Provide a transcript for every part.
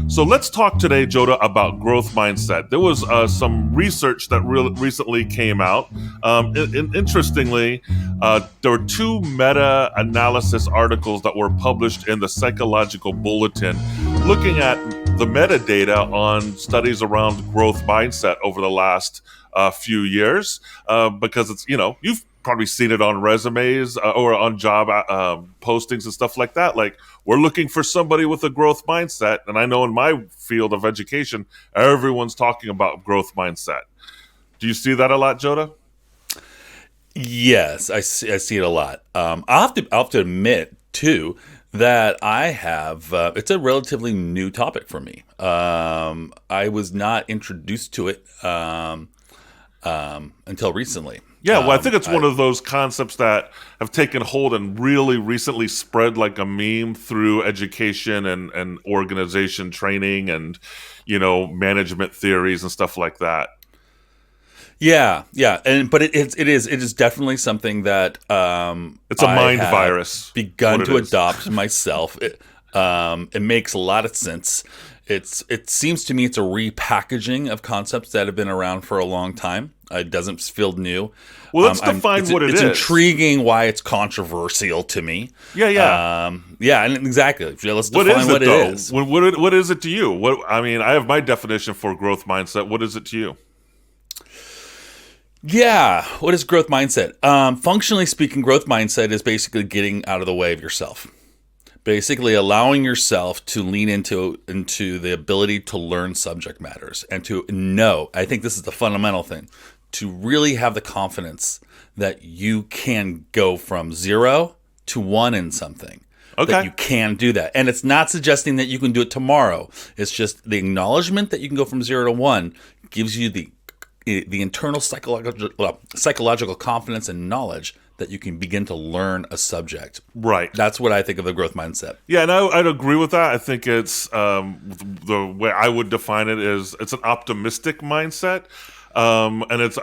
So let's talk today, Jodah, about growth mindset. There was some research that recently came out. Interestingly, there were two meta-analysis articles that were published in the Psychological Bulletin looking at the metadata on studies around growth mindset over the last few years, because it's, you've probably seen it on resumes or on job postings and stuff like that. Like, we're looking for somebody with a growth mindset. And I know in my field of education, everyone's talking about growth mindset. Do you see that a lot, Jodah? Yes, I see it a lot. I'll have to admit, too, that I have, it's a relatively new topic for me. I was not introduced to it until recently. Yeah, well, I think it's one of those concepts that have taken hold and really recently spread like a meme through education and organization training and, management theories and stuff like that. Yeah, but it is definitely something that It's a I mind have virus. begun to adopt myself. It makes a lot of sense. It seems to me it's a repackaging of concepts that have been around for a long time. It doesn't feel new. Well, let's define what it is. It's intriguing why it's controversial to me. Yeah. And exactly. Let's define what it is. What is it to you? I have my definition for growth mindset. What is it to you? Yeah. What is growth mindset? Functionally speaking, growth mindset is basically getting out of the way of yourself. Basically allowing yourself to lean into the ability to learn subject matters and to know, I think this is the fundamental thing, to really have the confidence that you can go from 0 to 1 in something. Okay. That you can do that. And it's not suggesting that you can do it tomorrow. It's just the acknowledgement that you can go from 0 to 1 gives you the internal psychological confidence and knowledge that you can begin to learn a subject. Right. That's what I think of the growth mindset. Yeah, and I'd agree with that. I think it's the way I would define it is it's an optimistic mindset, and it's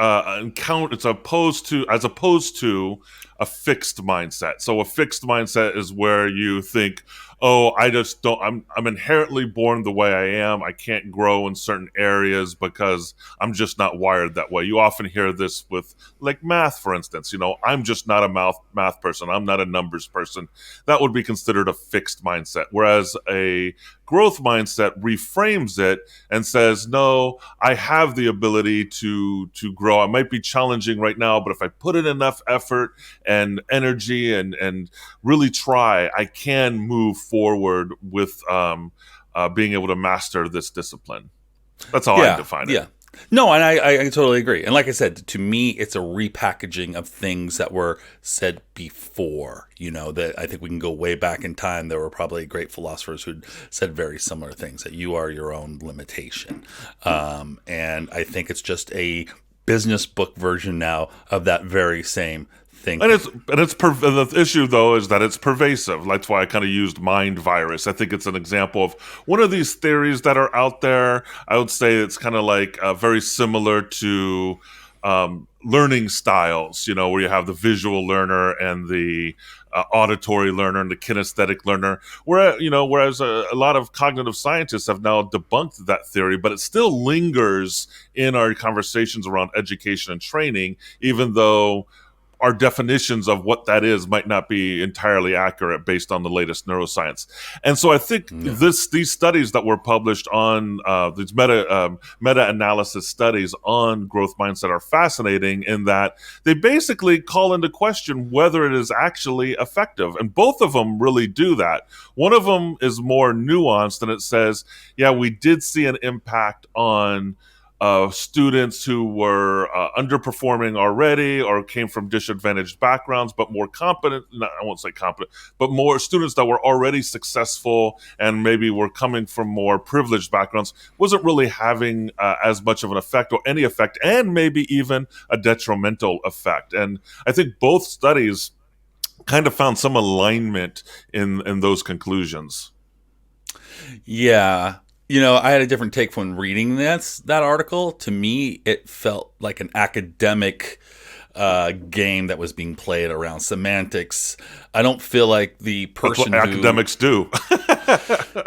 opposed to a fixed mindset. So a fixed mindset is where you think, oh, I just don't, I'm inherently born the way I am. I can't grow in certain areas because I'm just not wired that way. You often hear this with like math, for instance. I'm just not a math person. I'm not a numbers person. That would be considered a fixed mindset. Whereas a growth mindset reframes it and says, no, I have the ability to grow. I might be challenging right now, but if I put in enough effort and energy and really try, I can move forward with being able to master this discipline. That's how I define it. Yeah. No, and I totally agree. And like I said, to me, it's a repackaging of things that were said before. That I think we can go way back in time. There were probably great philosophers who said very similar things, that you are your own limitation. And I think it's just a business book version now of that very same thing. And the issue though is that it's pervasive. That's why I kind of used mind virus. I think it's an example of one of these theories that are out there. I would say it's kind of like very similar to learning styles, where you have the visual learner and the auditory learner and the kinesthetic learner. Whereas a lot of cognitive scientists have now debunked that theory, but it still lingers in our conversations around education and training, even though our definitions of what that is might not be entirely accurate based on the latest neuroscience. And so I think these studies that were published on these meta-analysis studies on growth mindset are fascinating in that they basically call into question whether it is actually effective. And both of them really do that. One of them is more nuanced, and it says, yeah, we did see an impact on students who were underperforming already or came from disadvantaged backgrounds, but more competent, I won't say competent, but more students that were already successful and maybe were coming from more privileged backgrounds, wasn't really having as much of an effect or any effect, and maybe even a detrimental effect. And I think both studies kind of found some alignment in those conclusions. Yeah. I had a different take when reading that article. To me, it felt like an academic game that was being played around semantics. I don't feel like the person That's what academics do.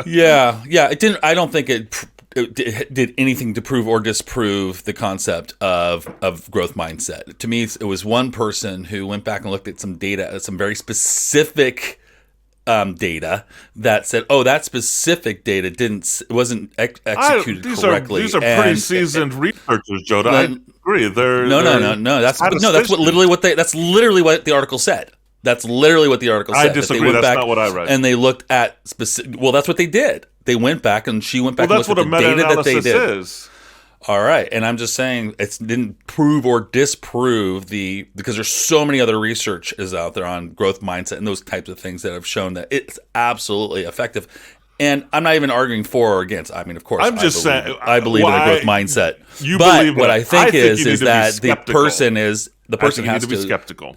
Yeah, it didn't. I don't think it did anything to prove or disprove the concept of growth mindset. To me, it was one person who went back and looked at some data, some very specific data that said, "Oh, that specific data wasn't executed correctly." These are pretty seasoned researchers, Jodah. I agree. No. That's what literally what the article said. That's literally what the article said. I disagree. That's not what I read. And they looked at specific. Well, that's what they did. They went back, and she went back and looked at the data that they did. Is. All right, and I'm just saying it didn't prove or disprove because there's so many other research is out there on growth mindset and those types of things that have shown that it's absolutely effective. And I'm not even arguing for or against. I mean, of course, I believe in a growth mindset. But what I think is that the person has to be skeptical.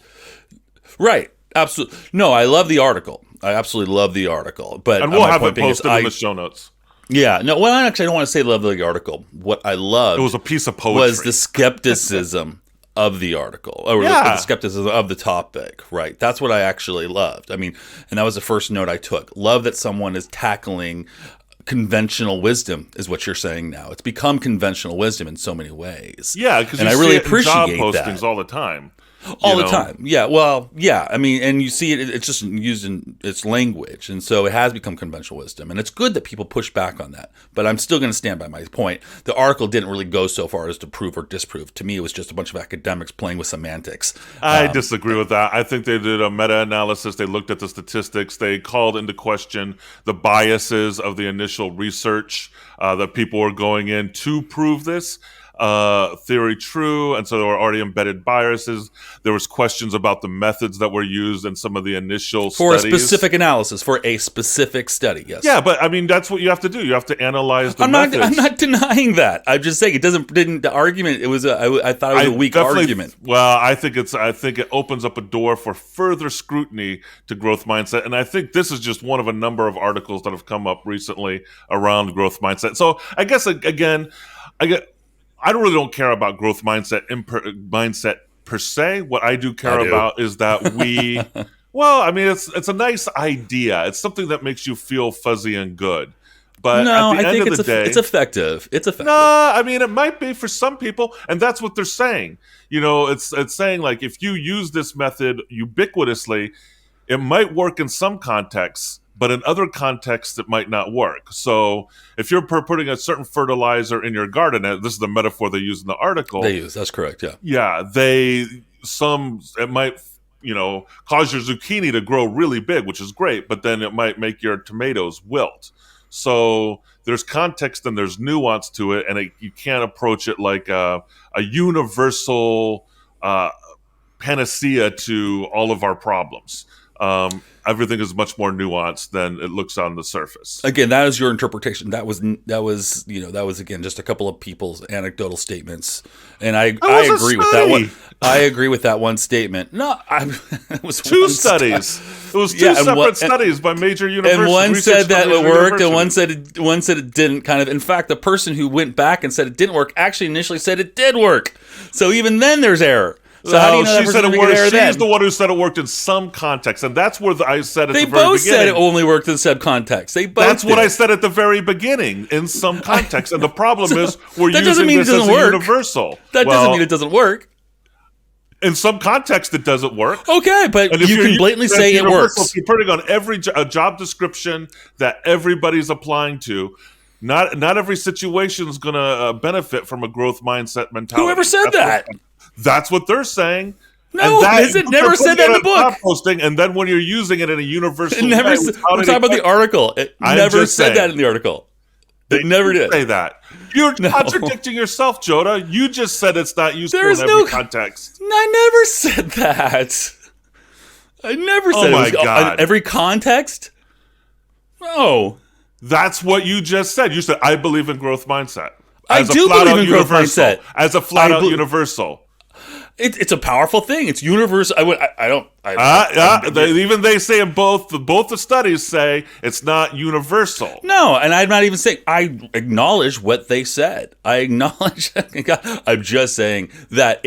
Right. Absolutely. No, I love the article. I absolutely love the article. But and we'll have it posted in the show notes. Yeah. No, well, actually, I don't want to say love the article. What I loved it was a piece of poetry. Was the skepticism of the article, or the skepticism of the topic, right? That's what I actually loved. I mean, and that was the first note I took. Love that someone is tackling conventional wisdom, is what you're saying now. It's become conventional wisdom in so many ways. Yeah, because I really appreciate job postings all the time. All the time. Yeah. Well, yeah. I mean, and you see it's just used in its language. And so it has become conventional wisdom. And it's good that people push back on that. But I'm still going to stand by my point. The article didn't really go so far as to prove or disprove. To me, it was just a bunch of academics playing with semantics. I disagree with that. I think they did a meta-analysis. They looked at the statistics. They called into question the biases of the initial research that people were going in to prove this theory true, and so there were already embedded biases. There was questions about the methods that were used in some of the initial for studies. A specific analysis, for a specific study. Yes. Yeah, but I mean that's what you have to do. You have to analyze the methods. I'm not denying that. I'm just saying the argument. It was I thought it was a weak argument. Well, I think it opens up a door for further scrutiny to growth mindset, and I think this is just one of a number of articles that have come up recently around growth mindset. So I guess again, I really don't care about growth mindset per se. What I do care about is that we, well, I mean, it's a nice idea. It's something that makes you feel fuzzy and good. But no, at the end of the day, it's effective. It's effective. No, I mean, it might be for some people, and that's what they're saying. You know, it's saying like if you use this method ubiquitously, it might work in some contexts, but in other contexts, it might not work. So if you're putting a certain fertilizer in your garden, and this is the metaphor they use in the article. That's correct, yeah. Yeah, it might, cause your zucchini to grow really big, which is great, but then it might make your tomatoes wilt. So there's context and there's nuance to it, and you can't approach it like a universal panacea to all of our problems. Everything is much more nuanced than it looks on the surface. Again, that is your interpretation. That was again just a couple of people's anecdotal statements, and I agree with that one. I agree with that one statement. No, it was two studies. It was two separate studies by major universities. And one said that it worked, and one said it didn't. Kind of. In fact, the person who went back and said it didn't work actually initially said it did work. So even then, there's error. So how do you know she said it worked? She's the one who said it worked in some context, and that's where I said at the very beginning. They both said it only worked in some context. That's what I said at the very beginning, in some context. And the problem is we're using this as a universal. That doesn't mean it doesn't work. In some context, it doesn't work. Okay, but you can blatantly say it works. If you're putting on every job description that everybody's applying to, not every situation is going to benefit from a growth mindset mentality. Whoever said that? That's what they're saying. No, it never said that in the book. Posting, and then when you're using it in a universal way, we're talking about the article. It never said that in the article. It never did. Say that. You're contradicting yourself, Jodah. You just said it's not useful in every context. I never said that. I never said it was in every context. No. That's what you just said. You said, I believe in growth mindset. I do believe in growth mindset. As a flat-out universal. It's a powerful thing. It's universal. Even they say in both the studies say it's not universal. No, and I'm not even saying, I acknowledge what they said. I acknowledge. I'm just saying that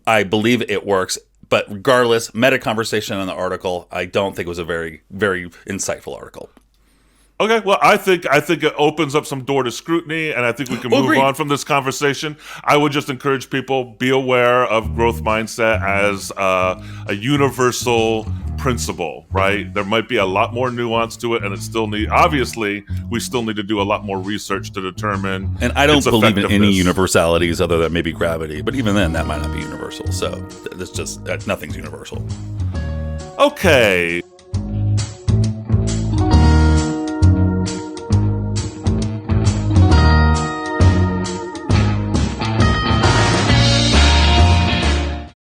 I believe it works. But regardless, meta conversation on the article, I don't think it was a very, very insightful article. Okay, well, I think it opens up some door to scrutiny, and I think we can move on from this conversation. I would just encourage people, be aware of growth mindset as a universal principle, right? There might be a lot more nuance to it, and obviously, we still need to do a lot more research to determine. And I don't believe in any universalities other than maybe gravity, but even then, that might not be universal. So, nothing's universal. Okay.